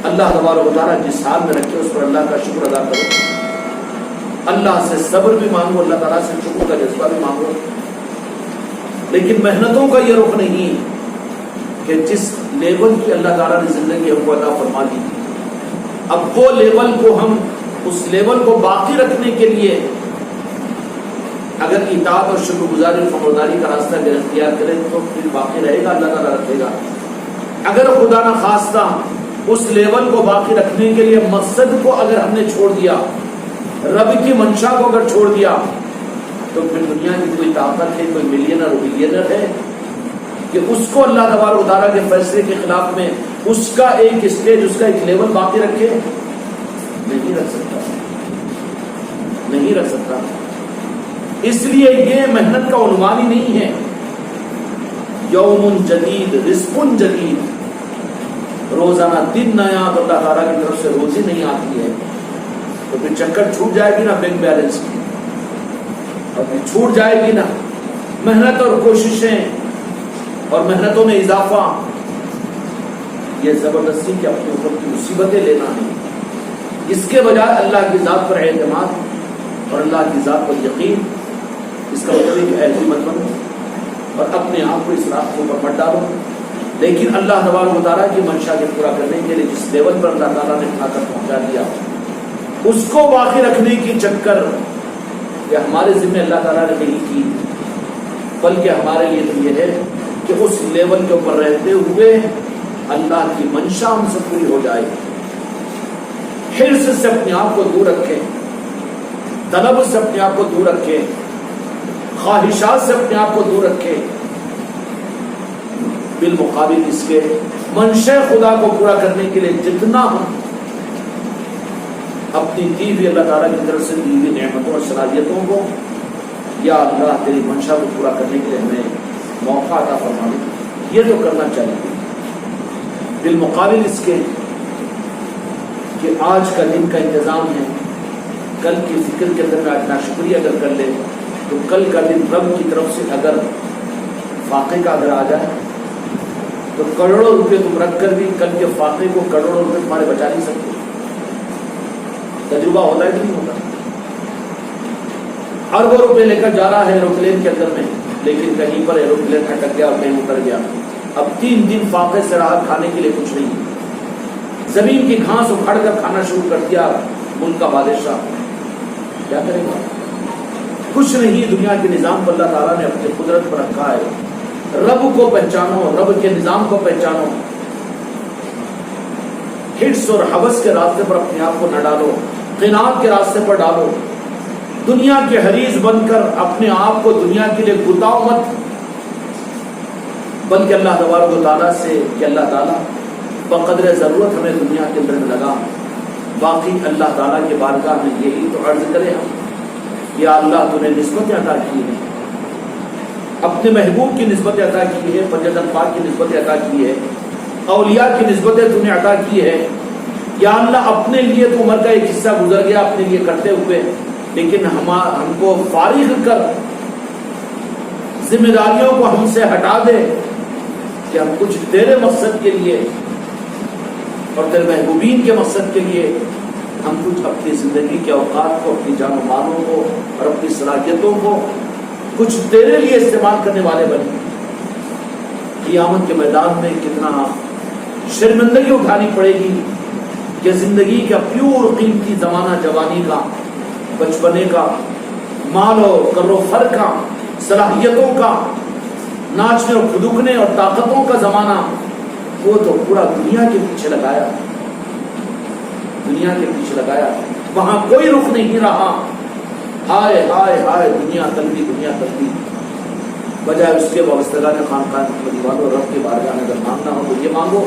اللہ تبارک و تعالیٰ جس حال میں رکھے اس پر اللہ کا شکر ادا کرو، اللہ سے صبر بھی مانگو، اللہ تعالیٰ سے شکر کا جذبہ بھی مانگو، لیکن محنتوں کا یہ رخ نہیں کہ جس لیول کی اللہ تعالیٰ نے زندگی ہم کو عطا فرما دی، اب وہ لیول کو ہم اس لیول کو باقی رکھنے کے لیے اگر اطاعت اور شکر گزاری اور فرمانبرداری کا راستہ اختیار کریں تو پھر باقی رہے گا، اللہ تعالیٰ رکھے گا۔ اگر خدا نہ خواستہ اس لیول کو باقی رکھنے کے لیے مقصد کو اگر ہم نے چھوڑ دیا، رب کی منشا کو اگر چھوڑ دیا، تو پھر دنیا کی کوئی طاقت ہے، کوئی ملینر بلینر ہے کہ اس کو اللہ تبارک و تعالیٰ کے فیصلے کے خلاف میں اس کا ایک اسٹیج، اس کا ایک لیول باقی رکھے؟ نہیں رکھ سکتا، نہیں رکھ سکتا۔ اس لیے یہ محنت کا عنوان ہی نہیں ہے یوم جدید رزق جدید، روزانہ دن نیا تو اللہ تعالیٰ کی طرف سے روزی نہیں آتی ہے، تو پھر چکر چھوٹ جائے گی نا بینک بیلنس کی، اور پھر چھوٹ جائے گی نا محنت اور کوششیں اور محنتوں میں اضافہ۔ یہ زبردستی کے اپنے اوپر کی مصیبتیں لینا ہے، اس کے بجائے اللہ کی ذات پر اعتماد اور اللہ کی ذات پر یقین، اس کا مطلب ہے کہ ایسی مت بنو اور اپنے آپ کو اس راستے پر مت ڈالو، لیکن اللہ تبارک و تعالیٰ کی منشا کے پورا کرنے کے لیے جس لیول پر اللہ تعالیٰ نے اٹھا کر پہنچا دیا، اس کو باقی رکھنے کی چکر یہ ہمارے ذمہ اللہ تعالیٰ نے نہیں کی، بلکہ ہمارے لیے تو یہ ہے کہ اس لیول کے اوپر رہتے ہوئے اللہ کی منشا ہم سے پوری ہو جائے، حرص سے اپنے آپ کو دور رکھیں، طلب سے اپنے آپ کو دور رکھیں، خواہشات سے اپنے آپ کو دور رکھیں، بالمقابل اس کے منشا خدا کو پورا کرنے کے لیے جتنا ہم اپنی دی ہوئی اللہ تعالیٰ کی طرف سے دی ہوئی نعمتوں اور صلاحیتوں کو، یا اللہ تیری منشا کو پورا کرنے کے لیے ہمیں موقع عطا فرما دے، یہ تو کرنا چاہیے۔ بالمقابل اس کے کہ آج کا دن کا انتظام ہے، کل کی فکر کے اندر میں آج ناشکری اگر کر لے تو کل کا دن رب کی طرف سے اگر فاقے کا اگر آ جائے تو کروڑوں روپے تم رکھ کر بھی کل کے فاقے کو کروڑوں روپے تمہارے بچا نہیں سکتے۔ تجربہ ہوتا ہے کہ نہیں ہوتا؟ اربوں روپے لے کر جا رہا ہے ایروپلین کے اندر میں، لیکن کہیں پر ایروپلین اٹک گیا اور کہیں اتر گیا، اب 3 دن فاقے سے راحت کھانے کے لیے کچھ نہیں، زمین کی گھاس اکھاڑ کر کھانا شروع کر دیا ملک کا بادشاہ، کیا کرے گا؟ کچھ نہیں۔ دنیا کے نظام کو اللہ تعالیٰ نے اپنی قدرت پر رکھا ہے، رب کو پہچانو، رب کے نظام کو پہچانو، حرص اور حوث کے راستے پر اپنے آپ کو نہ ڈالو، قناعت کے راستے پر ڈالو، دنیا کے حریص بن کر اپنے آپ کو دنیا کے لیے گتاؤ مت، بلکہ اللہ تبارک و تعالیٰ سے کہ اللہ تعالیٰ بقدر ضرورت ہمیں دنیا کے اندر میں لگا، باقی اللہ تعالیٰ کے بارگاہ میں یہی تو عرض کرے ہم، یا اللہ تو نے نسبتیں عطا کی ہیں، اپنے محبوب کی نسبتیں عطا کی ہے، پنجتن پاک کی نسبتیں عطا کی ہے، اولیاء کی نسبتیں تو نے عطا کی ہے، یا اللہ اپنے لیے تو عمر کا ایک حصہ گزر گیا اپنے لیے کرتے ہوئے، لیکن ہم کو فارغ کر ذمہ داریوں کو ہم سے ہٹا دے کہ ہم کچھ تیرے مقصد کے لیے اور تیرے محبوبین کے مقصد کے لیے ہم کچھ اپنی زندگی کے اوقات کو، اپنی جان و مالوں کو اور اپنی صلاحیتوں کو کچھ تیرے لیے استعمال کرنے والے بنے۔ قیامت کے میدان میں کتنا شرمندگی اٹھانی پڑے گی کہ زندگی کا پیور قیمتی زمانہ، جوانی کا، بچپنے کا، مال و کر و فر کا، صلاحیتوں کا، ناچنے اور کھدکنے اور طاقتوں کا زمانہ، وہ تو پورا دنیا کے پیچھے لگایا، دنیا کے پیچھے لگایا، وہاں کوئی رخ نہیں رہا، ہائے ہائے ہائے دنیا طلبی، دنیا طلبی، بجائے اس کے وابستگان خانقاہ محمدی والوں رب کے بارگاہ میں اگر مانگنا ہو تو یہ مانگو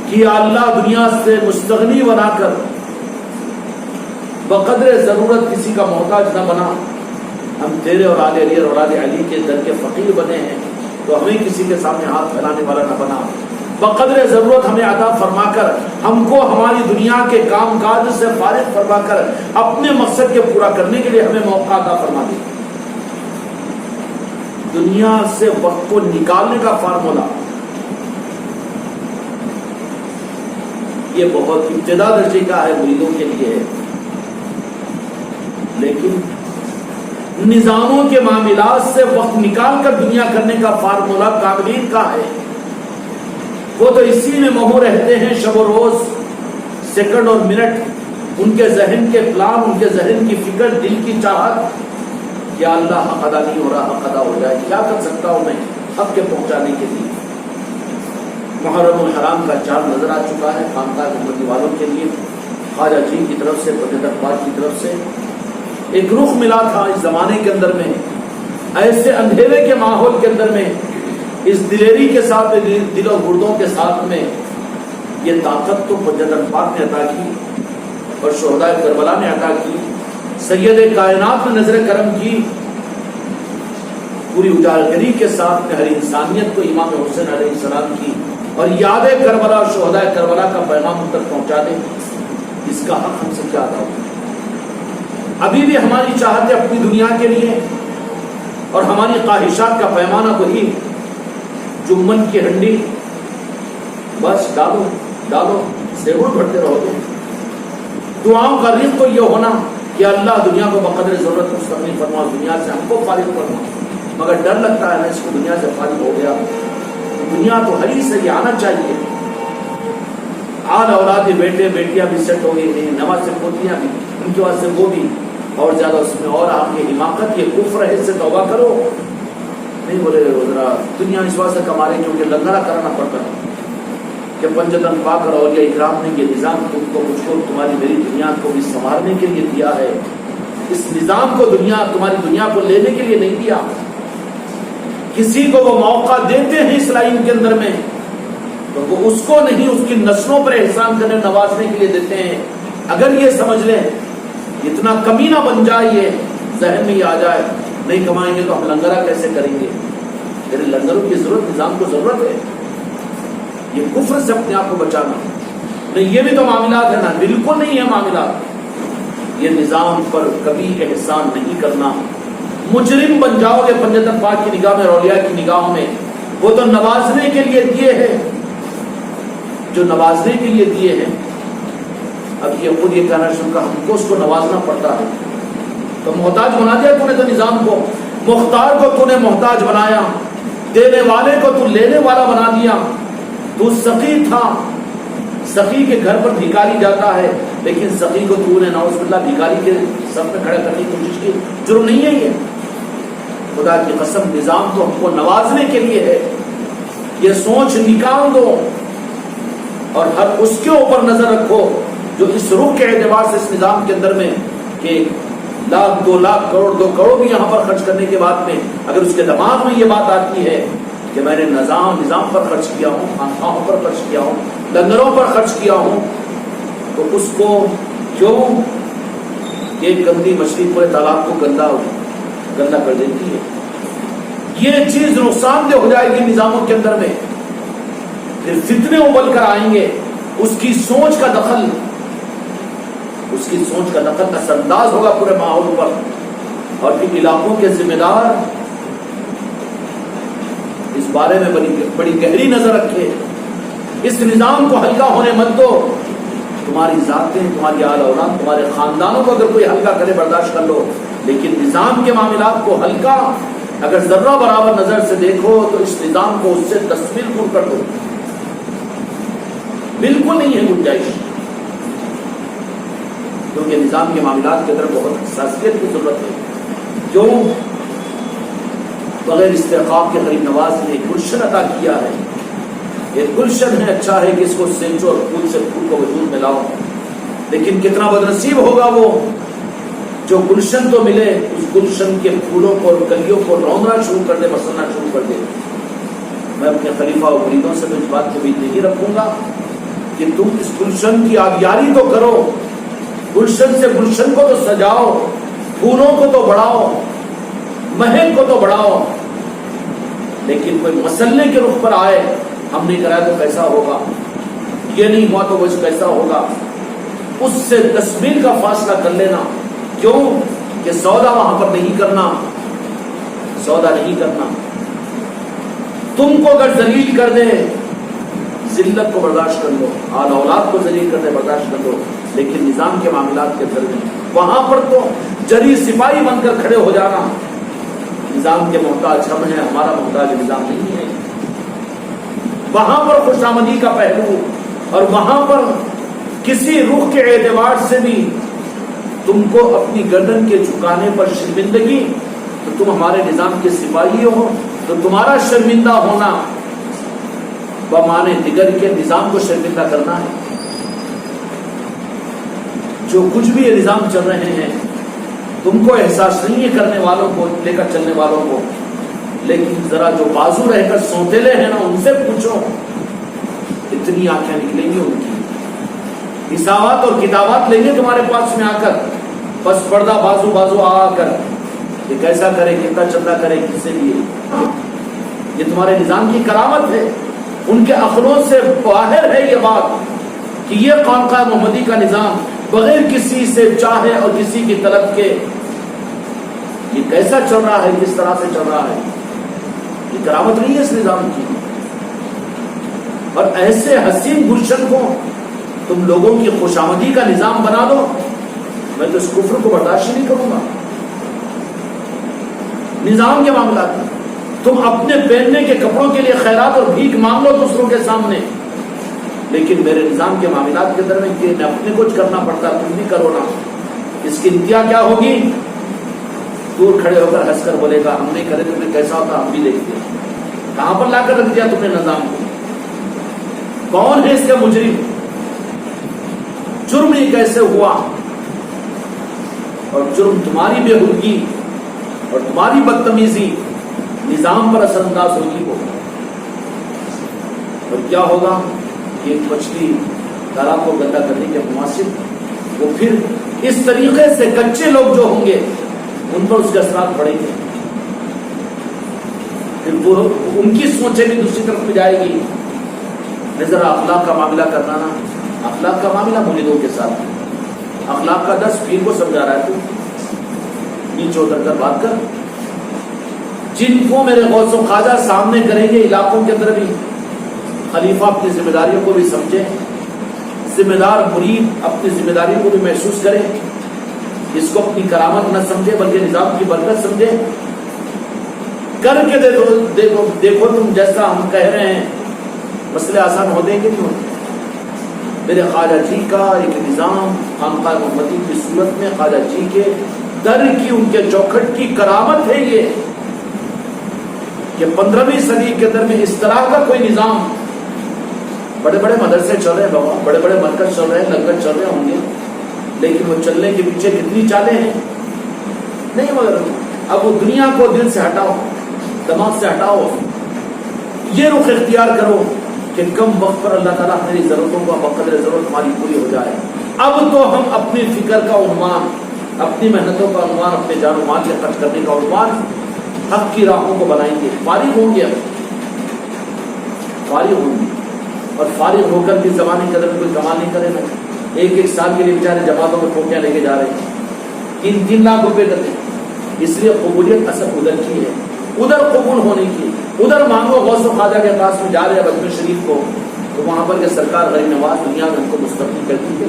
کہ یا اللہ دنیا سے مستغنی بنا کر بقدر ضرورت کسی کا محتاج نہ بنا، ہم تیرے اور آل علی اور اولاد علی کے در کے فقیر بنے ہیں تو ہمیں کسی کے سامنے ہاتھ پھیلانے والا نہ بنا، بقدر ضرورت ہمیں عطا فرما کر ہم کو ہماری دنیا کے کام کاج سے فارغ فرما کر اپنے مقصد کے پورا کرنے کے لیے ہمیں موقع عطا فرما دے۔ دنیا سے وقت کو نکالنے کا فارمولا یہ بہت ابتدا درجے کا ہے، مریدوں کے لیے ہے. لیکن نظاموں کے معاملات سے وقت نکال کر دنیا کرنے کا فارمولہ کاملین کا ہے. وہ تو اسی میں مہو رہتے ہیں شب و روز، سیکنڈ اور منٹ. ان کے ذہن کے پلان، ان کے ذہن کی فکر، دل کی چاہت، کیا اللہ حق ادا نہیں ہو رہا، حق ادا ہو جائے، کیا کر سکتا ہوں میں حق کے پہنچانے کے لیے. محرم الحرام کا چاند نظر آ چکا ہے خانقاہ گنبدی والوں کے لیے. خواجہ جی کی طرف سے، بندے اقبال کی طرف سے ایک رخ ملا تھا اس زمانے کے اندر میں. ایسے اندھیرے کے ماحول کے اندر میں اس دلیری کے ساتھ، دل و گردوں کے ساتھ میں یہ طاقت تو بندے پاک نے عطا کی اور شہدائے کربلا نے عطا کی. سید کائنات نے نظر کرم کی، پوری اجالگری کے ساتھ میں ہر انسانیت کو امام حسین علیہ السلام کی اور یاد کربلا اور شہدائے کربلا کا پیغام ان تک پہنچا دے. اس کا حق ہم سے کیا ادا ہوگا؟ ابھی بھی ہماری چاہت ہے اپنی دنیا کے لیے اور ہماری خواہشات کا پیمانہ وہی جمن کی ہنڈی، بس ڈالو ڈالو سیگڑ بڑھتے رہو گے. دعاؤں کا رزق تو یہ ہونا کہ اللہ دنیا کو بقدر ضرورت مستقبل فرما، دنیا سے ہم کو فارغ فرما. مگر ڈر لگتا ہے نا اس کو دنیا سے فارغ ہو گیا. دنیا تو ہری سے آنا چاہیے. آل اولاد بیٹے بیٹیاں بھی سیٹ ہو گئی ہیں، نواز سے پوتیاں بھی، ان کے واسطے وہ بھی اور زیادہ اس میں اور آپ کی حماقت، یہ کفر ہے، اس سے توبہ کرو. نہیں بولے ذرا دنیا اس واسطے کما رہے کیونکہ لنگڑا کرنا پڑتا ہے کہ پنجتن پا کر اولیاء اکرام نے یہ نظام تم کو، مجھ کو، تمہاری میری دنیا کو بھی سنوارنے کے لیے دیا ہے. اس نظام کو دنیا، تمہاری دنیا کو لینے کے لیے نہیں دیا. کسی کو وہ موقع دیتے ہیں اس لائن کے اندر میں تو وہ اس کو نہیں، اس کی نسلوں پر احسان کرنے، نوازنے کے لیے دیتے ہیں. اگر یہ سمجھ لیں، اتنا کمینہ بن جائے، یہ ذہن میں یہ آ جائے نہیں کمائیں گے تو ہم لنگرا کیسے کریں گے. میرے لنگروں کی ضرورت، نظام کو ضرورت ہے. یہ کفر سے اپنے آپ کو بچانا نہیں. یہ بھی تو معاملات ہے نا، بالکل نہیں ہے معاملات. یہ نظام پر کبھی احسان نہیں کرنا. مجرم بن جاؤ گے پنجتن پاک کی نگاہ میں اور اولیاء کی نگاہوں میں. وہ تو نوازنے کے لیے دیے ہیں، جو نوازنے کے لیے دیے ہیں. اب یہ خود یہ کہنا شروع کر، ہم کو اس کو نوازنا پڑتا ہے. تو محتاج بنا دیا تو نے تو نظام کو، مختار کو تو نے محتاج بنایا، دینے والے کو تو لینے والا بنا دیا. تو سخی تھا، سخی کے گھر پر بھیکاری جاتا ہے، لیکن سخی کو تو نے نعوذ باللہ بھیکاری کے سب میں کھڑا کرنے کی کوشش کی. جرم نہیں ہے یہ. خدا کی قسم نظام تو ہم کو نوازنے کے لیے ہے. یہ سوچ نکال دو اور ہر اس کے اوپر نظر رکھو جو اس رخ کے اعتبار سے اس نظام کے اندر میں کہ لاکھ، 2 لاکھ، کروڑ، 2 کروڑ بھی یہاں پر خرچ کرنے کے بعد میں اگر اس کے دماغ میں یہ بات آتی ہے کہ میں نے نظام پر خرچ کیا ہوں، خانقاہوں پر خرچ کیا ہوں، لنگروں پر خرچ کیا ہوں، تو اس کو کیوں ایک گندی مچھلی پورے تالاب کو گندا کر دیتی ہے. یہ چیز نقصان دہ ہو جائے گی نظاموں کے اندر میں. پھر فتنے ابل کر آئیں گے. اس کی سوچ کا دخل اثر انداز ہوگا پورے ماحول پر. اور پھر علاقوں کے ذمہ دار اس بارے میں بڑی گہری نظر رکھے. اس نظام کو ہلکا ہونے مت دو. تمہاری ذاتیں، تمہاری آل اولاد، تمہارے خاندانوں کو اگر کوئی ہلکا کرے برداشت کر لو، لیکن نظام کے معاملات کو ہلکا اگر ذرہ برابر نظر سے دیکھو تو اس نظام کو اس سے تسمیل دور کر دو. بالکل نہیں ہے گنجائش، کیونکہ نظام کے معاملات کے اندر بہت حساسیت کی ضرورت ہے. کیوں؟ بغیر استحقاق کے غریب نواز نے ایک گلشن عطا کیا ہے. یہ گلشن ہے، اچھا ہے کہ اس کو سینچو اور پھول سے پھول کو وجود میں لاؤ، لیکن کتنا بدنصیب ہوگا وہ جو گلشن تو ملے، اس گلشن کے پھولوں کو اور کلیوں کو روندنا شروع کر دے، مسلنا شروع کر دے. میں اپنے خلیفہ اور مریدوں سے اس بات کو بھی نہیں رکھوں گا کہ تم اس گلشن کی آبیاری تو کرو، گلشن سے گلشن کو تو سجاؤ، پھولوں کو تو بڑھاؤ، مہک کو تو بڑھاؤ، لیکن کوئی مسئلے کے رخ پر آئے ہم نہیں کرایا تو کیسا ہوگا، یہ نہیں ہوا تو وہ کیسا ہوگا، اس سے تسمیل کا فاصلہ کر لینا. کیوں کہ سودا وہاں پر نہیں کرنا، سودا نہیں کرنا. تم کو اگر ذلیل کر دے، ذلت کو برداشت کر لو، آل اولاد کو ذلیل کرنے برداشت کر لو، لیکن نظام کے معاملات کے اندر میں وہاں پر تو جری سپاہی بن کر کھڑے ہو جانا، نظام کے محتاج ہم ہیں، ہمارا محتاج نظام نہیں ہے۔ وہاں پر خوشامدی کا پہلو اور وہاں پر کسی رخ کے اعتبار سے بھی تم کو اپنی گردن کے جھکانے پر شرمندگی، تو تم ہمارے نظام کے سپاہی ہو، تو تمہارا شرمندہ ہونا بمانے دیگر کے نظام کو شرمندہ کرنا ہے۔ جو کچھ بھی یہ نظام چل رہے ہیں تم کو احساس نہیں ہے کرنے والوں کو، لے کر چلنے والوں کو، لیکن ذرا جو بازو رہ کر سوتےلے ہیں نا ان سے پوچھو، اتنی آنکھیں نکلیں گی ان کی، حسابات اور کتابات لیں گے تمہارے پاس میں آ کر، بس پردہ بازو آ کر کہ کیسا کرے، کتنا چندہ کرے، کس سے لیے۔ یہ تمہارے نظام کی کرامت ہے، ان کے عقلوں سے باہر ہے یہ بات کہ یہ خانقاہ محمدی کا نظام بغیر کسی سے چاہے اور کسی کی طلب کے یہ کیسا چل رہا ہے، کس طرح سے چل رہا ہے۔ یہ کرامت نہیں ہے اس نظام کی، اور ایسے حسین گلشن کو تم لوگوں کی خوشامدی کا نظام بنا دو، میں تو اس کفر کو برداشت نہیں کروں گا۔ نظام کے معاملات میں تم اپنے پہننے کے کپڑوں کے لیے خیرات اور بھیک مانگ لو دوسروں کے سامنے، لیکن میرے نظام کے معاملات کے درمیان کہ اپنے کچھ کرنا پڑتا تم بھی کرو نا، اس کی انتہا کیا ہوگی؟ دور کھڑے ہو کر ہنس کر بولے گا ہم نہیں کرے تو پھر کیسا ہوتا ہم بھی دیکھتے ہیں۔ کہاں پر لا کر رکھ دیا تم نے نظام کو؟ کون ہے اس کا مجرم؟ جرم یہ کیسے ہوا؟ اور جرم تمہاری بے حدگی اور تمہاری بدتمیزی نظام پر اثر انداز ہوگی وہ، اور کیا ہوگا؟ ایک مچھلی تالاب کو گندا کرنے کے مناسب وہ پھر اس طریقے سے کچے لوگ جو ہوں گے ان پر اس کے اثرات پڑیں گے، پھر وہ ان کی سوچیں بھی دوسری طرف میں جائے گی۔ ذرا اخلاق کا معاملہ کرنا نا، اخلاق کا معاملہ مریدوں کے ساتھ، اخلاق کا درس پیر کو سمجھا رہا ہے تو نیچے اتر کر بات کر۔ جن کو میرے غوث و خواجہ سامنے کریں گے علاقوں کے اندر بھی، خلیفہ اپنی ذمہ داریوں کو بھی سمجھے، ذمہ دار مرید اپنی ذمہ داریوں کو بھی محسوس کرے، اس کو اپنی کرامت نہ سمجھے بلکہ نظام کی برکت سمجھے، کر کے دیکھو تم جیسا ہم کہہ رہے ہیں مسئلے آسان ہو دیں گے نہیں ہوتے۔ میرے خواجہ جی کا ایک نظام خانقاہ محمدی کی صورت میں خواجہ جی کے در کی ان کے چوکھٹ کی کرامت ہے یہ کہ 15ویں صدی کے اندر میں اس طرح کا کوئی نظام، بڑے بڑے مدرسے چل رہے ہیں بابا، بڑے بڑے مرکز چل رہے ہیں، لنگر چل رہے ہوں گے، لیکن وہ چلنے کے پیچھے کتنی چالیں ہیں نہیں، مگر اب وہ دنیا کو دل سے ہٹاؤ، دماغ سے ہٹاؤ، یہ رخ اختیار کرو کہ کم وقت پر اللہ تعالیٰ میری ضرورتوں کو بقدر ضرورت ہماری پوری ہو جائے۔ اب تو ہم اپنی فکر کا عنوان، اپنی محنتوں کا عنوان، اپنے جان و مال کے خرچ کرنے کا عنوان حق کی راہوں کو بنائیں گے، فارغ ہوں گے، فارغ ہوں گے، اور فارغ ہو کر بھی زمانے کے اندر کوئی کمال نہیں کرے گا۔ ایک سال کے لیے بیچارے جماعتوں میں ٹھوکیاں لے کے جا رہے ہیں، 3 لاکھ روپے کرتے، اس لیے قبولیت اصل ادھر کی ہے، ادھر قبول ہونے کی، ادھر مانگو غوث و خواجہ کے پاس میں جا رہے ہیں اجمیر شریف کو، تو وہاں پر کہ سرکار غریب نواز دنیا میں ہم کو مستقبل کر دیجیے،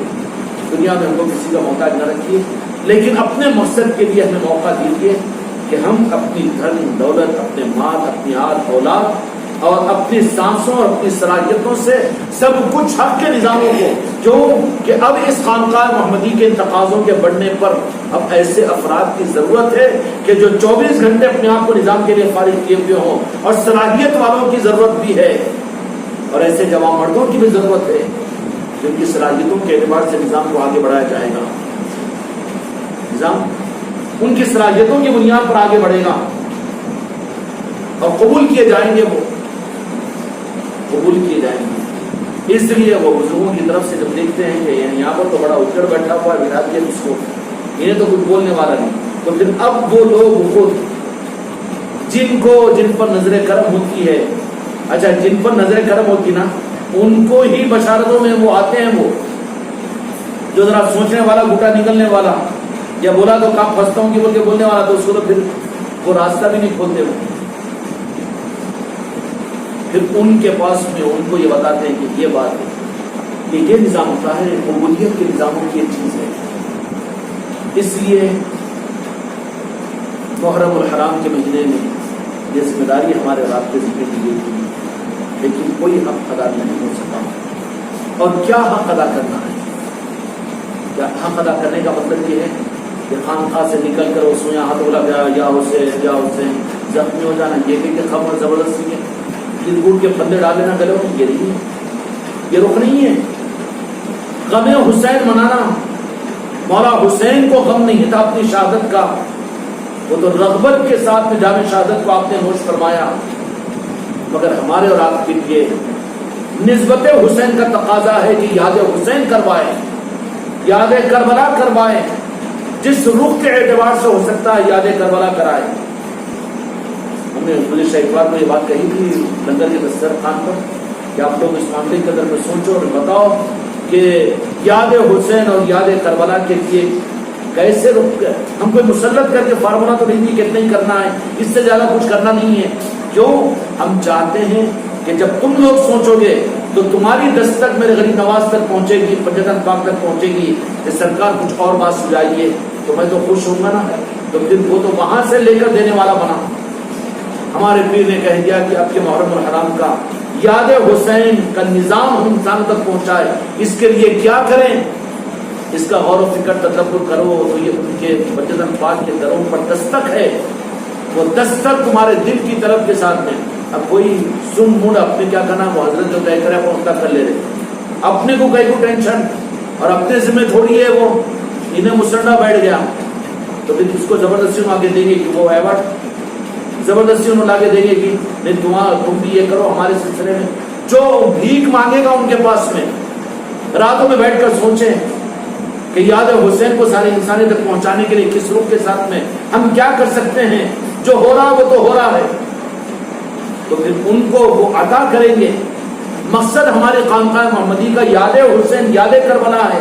دنیا میں ہم کو کسی کا محتاج نہ رکھیے، لیکن اپنے مقصد کے لیے ہمیں موقع دیجیے کہ ہم اپنی دھن دولت، اپنے مال، اپنی آل اولاد اور اپنی سانسوں اور اپنی صلاحیتوں سے سب کچھ حق کے نظاموں کو، جو کہ اب اس خانقاہ محمدی کے تقاضوں کے بڑھنے پر اب ایسے افراد کی ضرورت ہے کہ جو 24 گھنٹے اپنے آپ کو نظام کے لیے فارغ کیے ہوئے ہوں، اور صلاحیت والوں کی ضرورت بھی ہے، اور ایسے جوان مردوں کی بھی ضرورت ہے جن کی صلاحیتوں کے اعتبار سے نظام کو آگے بڑھایا جائے گا، نظام ان کی صلاحیتوں کی بنیاد پر آگے بڑھے گا اور قبول کیے جائیں گے، وہ قبول کیے جائیں گے۔ اس لیے وہ بزرگوں کی طرف سے جب دیکھتے ہیں کہ یہاں پر تو بڑا اجڑ بیٹھا ہوا ہے ولایت اس کو، انہیں تو کچھ بولنے والا نہیں، تو پھر اب وہ لوگ خود جن پر نظر کرم ہوتی ہے، اچھا جن پر نظر کرم ہوتی نا ان کو ہی بشارتوں میں وہ آتے ہیں، وہ جو ذرا سوچنے والا، گھٹا نکلنے والا، یا بولا تو کام پھنستا ہوں کہ بول کے بولنے والا، تو اس کو تو پھر وہ راستہ بھی نہیں کھولتے، وہ پھر ان کے پاس میں ان کو یہ بتاتے ہیں کہ یہ بات ہے کہ یہ نظام ہوتا ہے، عبودیت کے نظاموں کی ایک چیز ہے۔ اس لیے محرم الحرام کے مہینے میں یہ ذمہ داری ہمارے رابطے ذکر کی گئی تھی، لیکن کوئی حق ادا نہیں ہو سکا۔ اور کیا حق ادا کرنا ہے؟ کیا حق ادا کرنے کا مطلب یہ ہے کہ خانقاہ سے نکل کر اس میں ہاتھ بولا گیا یا حسین زخمی ہو جانا، یہ کہ خبر زبردستی ہے، دل گوٹ کے پلے ڈالے نہ کرو، یہ نہیں ہے، یہ رخ نہیں ہے۔ غم حسین منانا، مولا حسین کو غم نہیں تھا اپنی شہادت کا، وہ تو رغبت کے ساتھ میں جام شہادت کو آپ نے نوش فرمایا، مگر ہمارے اور آپ کے لیے نسبت حسین کا تقاضا ہے کہ یاد حسین کروائے، یاد کربلا کروائے، جس رخ کے اعتبار سے ہو سکتا ہے یاد کربلا کرائے۔ ہم نے گزشتہ اتوار کو یہ بات کہی تھی لنگر کے دسترخوان پر کہ آپ لوگ اس معاملے کی قدر میں سوچو اور بتاؤ کہ یاد حسین اور یاد کربلا کے لیے کیسے ہم کوئی مسلط کر کے فارمولا تو نہیں کہ اتنا ہی کرنا ہے، اس سے زیادہ کچھ کرنا نہیں ہے۔ کیوں؟ ہم چاہتے ہیں کہ جب تم لوگ سوچو گے تو تمہاری دستک میرے غریب نواز تک پہنچے گی، پنجتن پاک تک پہنچے گی کہ سرکار کچھ اور بات سجائیے، تو میں تو خوش ہوں گا نا۔ تو پھر وہ تو وہاں سے لے کر دینے والا بنا۔ ہمارے پیر نے کہہ دیا کہ اب کے محرم الحرام کا یاد حسین کا نظام ہم انسان تک پہنچائے، اس کے لیے کیا کریں، اس کا غور و فکر تدبر کرو تو یہ ان کے پنجتن پاک کے دروں پر دستک ہے، وہ دستک تمہارے دل کی طرف کے ساتھ میں۔ اب کوئی سن مڈ اپنے کیا کرنا، وہ حضرت جو طے کرے وہ ان کا کر لے رہے، اپنے کو کہیں کو ٹینشن اور اپنے ذمہ تھوڑی ہے، وہ انہیں مسرڈا بیٹھ گیا تو پھر اس کو زبردستی آگے دیں گے کہ وہ ایوارڈ زبردستی انہوں لاگے دیں گے کہ نہیں تم بھی یہ کرو ہمارے سلسلے میں۔ جو بھیک مانگے گا ان کے پاس میں راتوں میں بیٹھ کر سوچیں کہ یاد حسین کو سارے انسانی تک پہنچانے کے لیے کس روح کے ساتھ میں ہم کیا کر سکتے ہیں، جو ہو رہا وہ تو ہو رہا ہے، تو پھر ان کو وہ عطا کریں گے۔ مقصد ہمارے خانقاہ محمدی کا یاد حسین یاد کربلا ہے،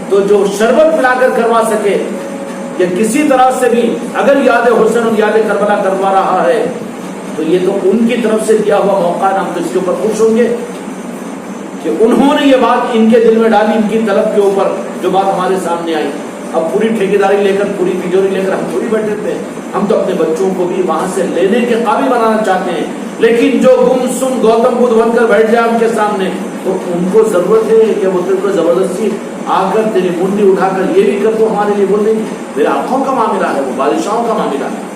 تو جو شربت پلا کر کروا سکے یا کسی طرح سے بھی اگر یاد حسین اور یاد کربلا کروا رہا ہے تو یہ تو ان کی طرف سے دیا ہوا موقع ہے، ہم تو اس کے اوپر خوش ہوں گے کہ انہوں نے یہ بات ان کے دل میں ڈالی، ان کی طلب کے اوپر جو بات ہمارے سامنے آئی۔ اب پوری ٹھیکیداری لے کر، پوری تجوری لے کر ہم تھوڑی بیٹھے تھے، ہم تو اپنے بچوں کو بھی وہاں سے لینے کے قابل بنانا چاہتے ہیں، لیکن جو گم سم گوتم بدھ بن کر بیٹھ جائے ان کے سامنے تو ان کو ضرورت ہے کہ وہ تیرے کو زبردستی آ کر تیری منڈی اٹھا کر یہ بھی کر تو ہمارے لیے بول دیں گے۔ میرے آنکھوں کا معاملہ ہے، وہ بادشاہوں کا معاملہ ہے۔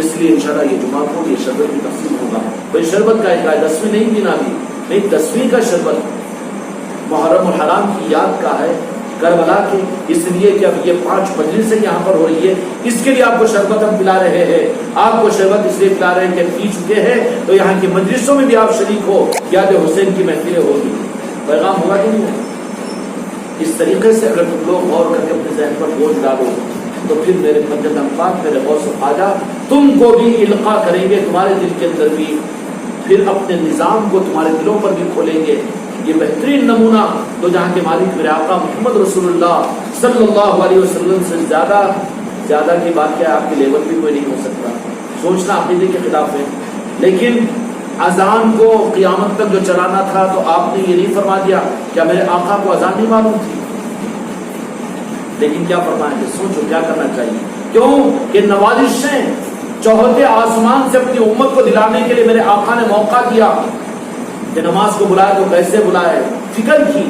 اس لیے انشاءاللہ یہ جمعہ کو یہ شربت بھی تقسیم ہوگا۔ کوئی شربت کا ایک 10ویں نہیں گنا بھی نہیں، 10ویں کا شربت محرم الحرام کی یاد کا ہے، کربلا کے، اس لیے کہ اب یہ 5 مجلسیں یہاں پر ہو رہی ہے، اس کے لیے آپ کو شربت ہم پلا رہے ہیں۔ آپ کو شربت اس لیے پلا رہے ہیں کہ پی چکے ہیں تو یہاں کی مجلسوں میں بھی آپ شریک ہو، یاد حسین کی محفلیں ہوگی۔ پیغام ہوگا کہ نہیں ہوگا؟ اس طریقے سے اگر تم لوگ غور کر کے اپنے ذہن پر بوجھ ڈالو تو پھر میرے پنجتن پاک، میرے غوث خواجہ تم کو بھی القاء کریں گے، تمہارے دل کے اندر بھی، پھر اپنے نظام کو تمہارے دلوں پر بھی کھولیں گے۔ یہ بہترین نمونہ تو جہاں کے مالک میرے آقا محمد رسول اللہ صلی اللہ علیہ وسلم سے زیادہ کی بات کیا، آپ کے لیول بھی کوئی نہیں ہو سکتا۔ سوچنا عقیدے کے خلاف ہے، لیکن اذان کو قیامت تک جو چلانا تھا تو آپ نے یہ نہیں فرما دیا کیا میرے آقا کو اذان نہیں معلوم تھی؟ لیکن کیا فرمایا کہ سوچو کیا کرنا چاہیے، کیوں کہ نوازشیں چوہتے آسمان سے اپنی امت کو دلانے کے لیے میرے آقا نے موقع دیا کہ نماز کو بلائے تو کیسے بلائے، فکر کی۔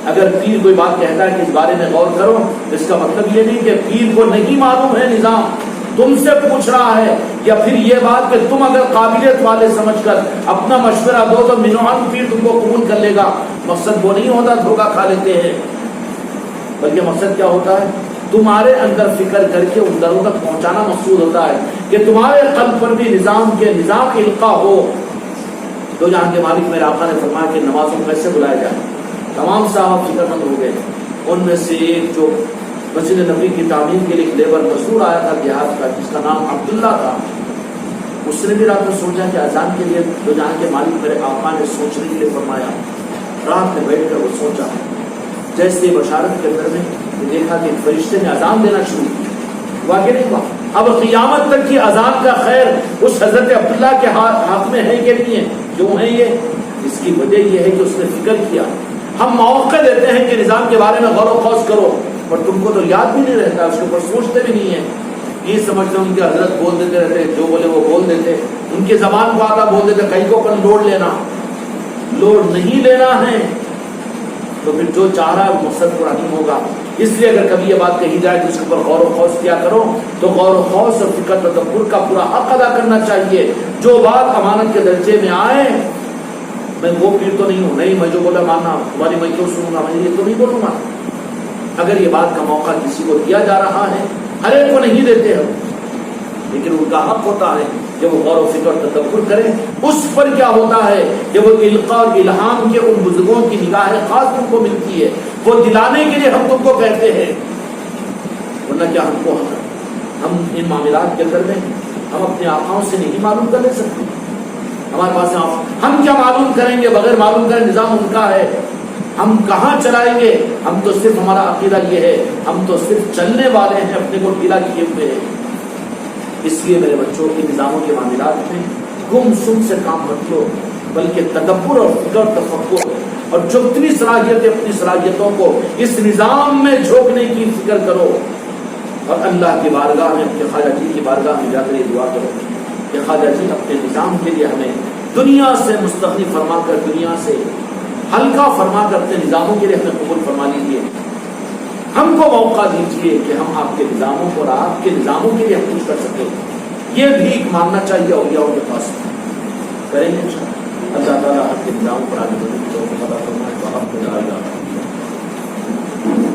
اگر پیر کوئی بات کہتا ہے کہ اس بارے میں غور کرو، اس کا مطلب یہ نہیں کہ پیر کو نہیں معلوم ہے نظام، تم سے پوچھ رہا ہے، یا پھر یہ بات کہ تم اگر قابلیت والے سمجھ کر اپنا مشورہ دو تو منوان پیر تم کو قبول کر لے گا۔ مقصد وہ نہیں ہوتا دھوکہ کھا لیتے ہیں، بلکہ مقصد کیا ہوتا ہے، تمہارے اندر فکر کر کے ان دروں تک پہنچانا مقصود ہوتا ہے کہ تمہارے قلب پر بھی نظام القاء ہو۔ تو جہاں کے مالک میرے آقا نے فرمایا کہ نمازوں کیسے بلائے جائیں، تمام صاحب فکر مند ہو گئے۔ ان میں سے ایک جو مسجد نبی کی تعمیر کے لیے لیبر مزدور آیا تھا دیہات کا، جس کا نام عبداللہ تھا، اس نے بھی رات میں سوچا کہ اذان کے لیے تو جہاں کے مالک میرے آقا نے سوچنے کے لیے فرمایا، رات میں بیٹھ کر وہ سوچا، جیسے بشارت کے اندر میں دیکھا کہ فرشتے نے اذان دینا شروع کی، واقع نہیں ہوا، اب قیامت تک کی اذان کا خیر اس حضرت عبداللہ کے حق میں ہے کہ نہیں ہے؟ کیوں ہے یہ؟ اس کی وجہ یہ ہے کہ اس نے فکر کیا. ہم موقع دیتے ہیں کہ نظام کے بارے میں غور و خوض کرو، پر تم کو تو یاد بھی نہیں رہتا، اس کے اوپر سوچتے بھی نہیں ہیں. یہ سمجھتے ان کے حضرت بول دیتے رہتے، جو بولے وہ بول دیتے، ان کے زبان کو آتا بول دیتے. کہیں کو اپن لوڈ نہیں لینا ہے تو پھر جو چاہ رہا ہے وہ مقصد پورا نہیں ہوگا. اس لیے اگر کبھی یہ بات کہی جائے تو اس کے اوپر غور و خوض کیا کرو، تو غور و خوض اور فکر تدبر کا پورا حق ادا کرنا چاہیے. جو بات امانت کے درجے میں آئے، میں وہ پیر تو نہیں ہوں، نہیں میں جو بولا ماننا، تمہاری میں کیوں سنوں گا، میں یہ تو نہیں بولوں گا. اگر یہ بات کا موقع کسی کو دیا جا رہا ہے، ہر ایک کو نہیں دیتے ہم، لیکن ان کا حق ہوتا ہے کہ وہ غور و فکر اور تدبر کریں. اس پر کیا ہوتا ہے کہ وہ القاء اور الہام کے ان بزرگوں کی نگاہ خاص تم کو ملتی ہے، وہ دلانے کے لیے ہم تم کو کہتے ہیں. ورنہ کیا ہم ان معاملات کے اندر میں ہم اپنے آقاؤں سے نہیں معلوم کر لے سکتے؟ ہمارے پاس ہم کیا معلوم کریں گے؟ بغیر معلوم کرے نظام ان کا ہے، ہم کہاں چلائیں گے؟ ہم تو صرف ہمارا عقیدہ یہ ہے، ہم تو صرف چلنے والے ہیں، اپنے کو ڈھیلا کیے ہوئے ہیں. اس لیے میرے بچوں کی نظاموں کے معاملات میں گم سم سے کام مت لو، بلکہ تدبر اور فکر تفکر اور جو اتنی صلاحیتیں اپنی صلاحیتوں کو اس نظام میں جھونکنے کی فکر کرو، اور اللہ کی بارگاہ میں، اپنے خواجہ جی کی بارگاہ میں جا کر یہ دعا کرو کہ خواجہ جی اپنے نظام کے لیے ہمیں دنیا سے مستغنی فرما کر، دنیا سے ہلکا فرما کر اپنے نظاموں کے لیے ہمیں قبول فرما لیجیے. ہم کو موقع دیجیے کہ ہم آپ کے نظاموں کو اور آپ کے نظاموں کے لیے ہم کچھ کر سکیں. یہ بھی ماننا چاہیے اولیاءوں کے پاس. کریں گے انشاءاللہ. اللہ تعالیٰ آپ کے نظام پر آگے بڑھنے کی توفیق عطا فرمائے.